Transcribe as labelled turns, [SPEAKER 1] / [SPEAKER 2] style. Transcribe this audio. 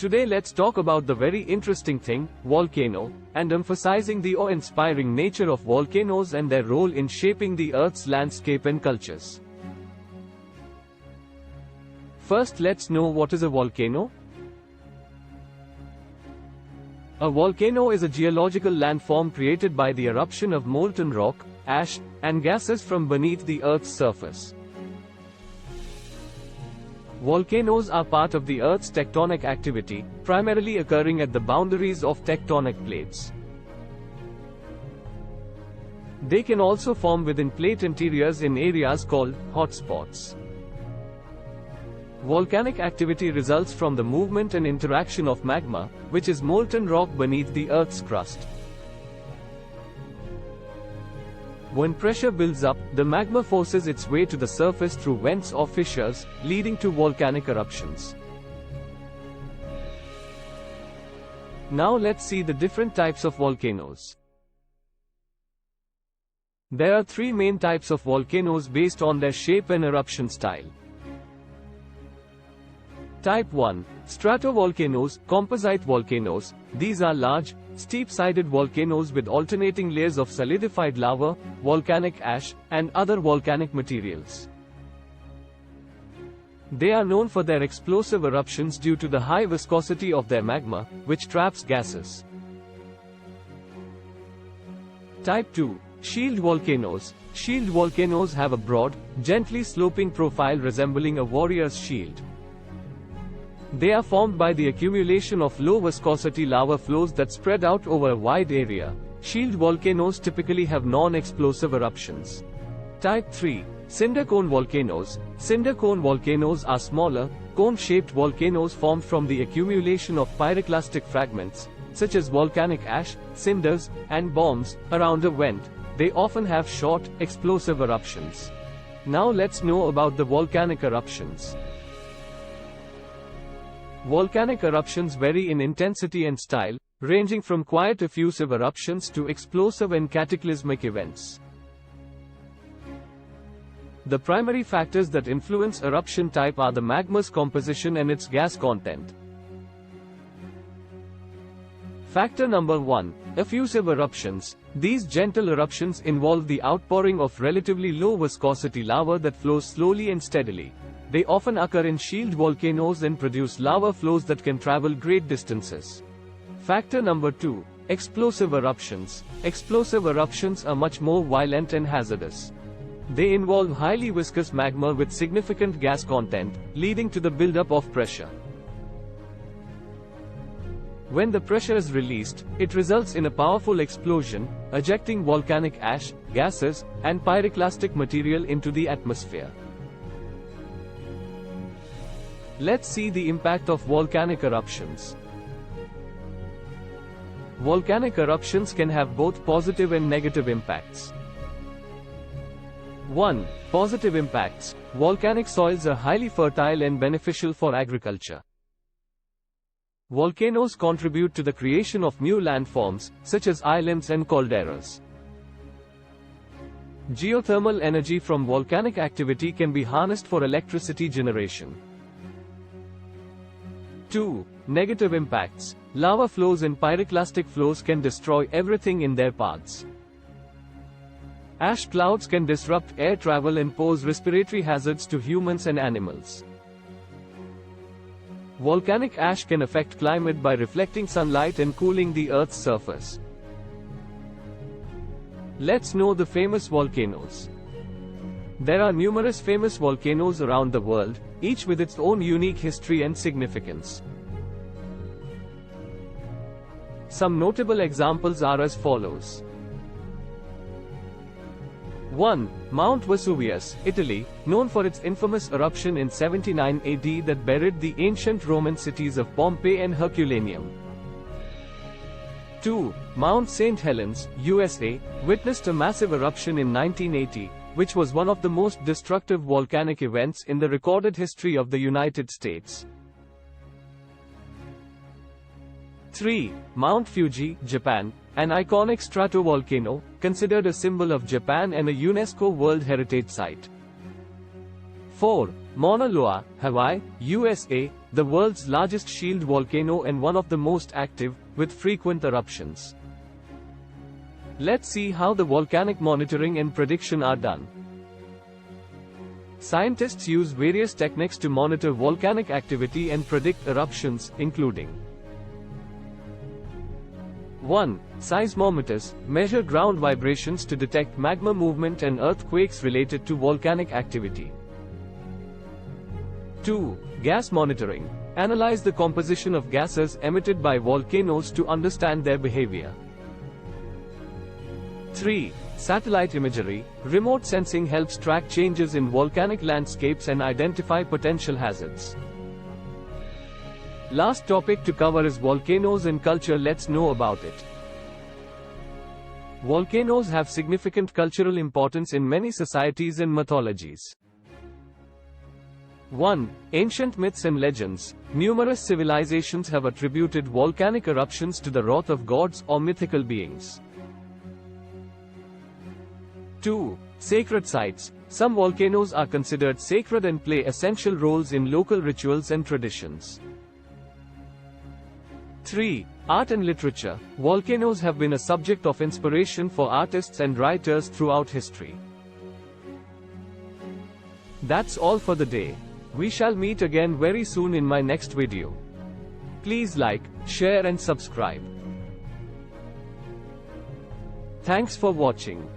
[SPEAKER 1] Today let's talk about the very interesting thing, volcano, and emphasizing the awe-inspiring nature of volcanoes and their role in shaping the Earth's landscape and cultures. First, let's know what is a volcano. A volcano is a geological landform created by the eruption of molten rock, ash, and gases from beneath the Earth's surface. Volcanoes are part of the Earth's tectonic activity, primarily occurring at the boundaries of tectonic plates. They can also form within plate interiors in areas called hotspots. Volcanic activity results from the movement and interaction of magma, which is molten rock beneath the Earth's crust. When pressure builds up, the magma forces its way to the surface through vents or fissures, leading to volcanic eruptions. Now let's see the different types of volcanoes. There are three main types of volcanoes based on their shape and eruption style. Type 1. Stratovolcanoes, composite volcanoes. These are large, steep-sided volcanoes with alternating layers of solidified lava, volcanic ash, and other volcanic materials. They are known for their explosive eruptions due to the high viscosity of their magma, which traps gases. Type 2. Shield volcanoes. Shield volcanoes have a broad, gently sloping profile resembling a warrior's shield. They are formed by the accumulation of low-viscosity lava flows that spread out over a wide area. Shield volcanoes typically have non-explosive eruptions. Type 3. Cinder cone volcanoes. Cinder cone volcanoes are smaller, cone-shaped volcanoes formed from the accumulation of pyroclastic fragments, such as volcanic ash, cinders, and bombs, around a vent. They often have short, explosive eruptions. Now let's know about the volcanic eruptions. Volcanic eruptions vary in intensity and style, ranging from quiet effusive eruptions to explosive and cataclysmic events. The primary factors that influence eruption type are the magma's composition and its gas content. Factor number 1. Effusive eruptions. These gentle eruptions involve the outpouring of relatively low viscosity lava that flows slowly and steadily. They often occur in shield volcanoes and produce lava flows that can travel great distances. Factor number 2. Explosive eruptions. Explosive eruptions are much more violent and hazardous. They involve highly viscous magma with significant gas content, leading to the buildup of pressure. When the pressure is released, it results in a powerful explosion, ejecting volcanic ash, gases, and pyroclastic material into the atmosphere. Let's see the impact of volcanic eruptions. Volcanic eruptions can have both positive and negative impacts. 1. Positive impacts. Volcanic soils are highly fertile and beneficial for agriculture. Volcanoes contribute to the creation of new landforms, such as islands and calderas. Geothermal energy from volcanic activity can be harnessed for electricity generation. 2. Negative impacts. Lava flows and pyroclastic flows can destroy everything in their paths. Ash clouds can disrupt air travel and pose respiratory hazards to humans and animals. Volcanic ash can affect climate by reflecting sunlight and cooling the Earth's surface. Let's know the famous volcanoes. There are numerous famous volcanoes around the world, each with its own unique history and significance. Some notable examples are as follows. 1. Mount Vesuvius, Italy, known for its infamous eruption in 79 AD that buried the ancient Roman cities of Pompeii and Herculaneum. 2. Mount St. Helens, USA, witnessed a massive eruption in 1980, which was one of the most destructive volcanic events in the recorded history of the United States. 3. Mount Fuji, Japan, an iconic stratovolcano, considered a symbol of Japan and a UNESCO World Heritage Site. 4. Mauna Loa, Hawaii, USA, the world's largest shield volcano and one of the most active, with frequent eruptions. Let's see how the volcanic monitoring and prediction are done. Scientists use various techniques to monitor volcanic activity and predict eruptions, including 1. Seismometers measure ground vibrations to detect magma movement and earthquakes related to volcanic activity. 2. Gas monitoring analyze the composition of gases emitted by volcanoes to understand their behavior. 3. Satellite imagery remote sensing helps track changes in volcanic landscapes and identify potential hazards. Last topic to cover is volcanoes and culture. Let's know about it. Volcanoes have significant cultural importance in many societies and mythologies. 1. Ancient myths and legends. Numerous civilizations have attributed volcanic eruptions to the wrath of gods or mythical beings. 2. Sacred sites. Some volcanoes are considered sacred and play essential roles in local rituals and traditions. 3. Art and literature. Volcanoes have been a subject of inspiration for artists and writers throughout history. That's all for the day. We shall meet again very soon in my next video. Please like, share and subscribe. Thanks for watching.